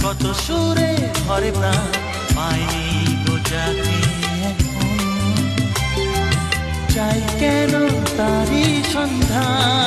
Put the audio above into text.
কত সুরে ভরে প্রাণ পাইনি গো যাকে এখন। চাই কেন তারি সন্ধান।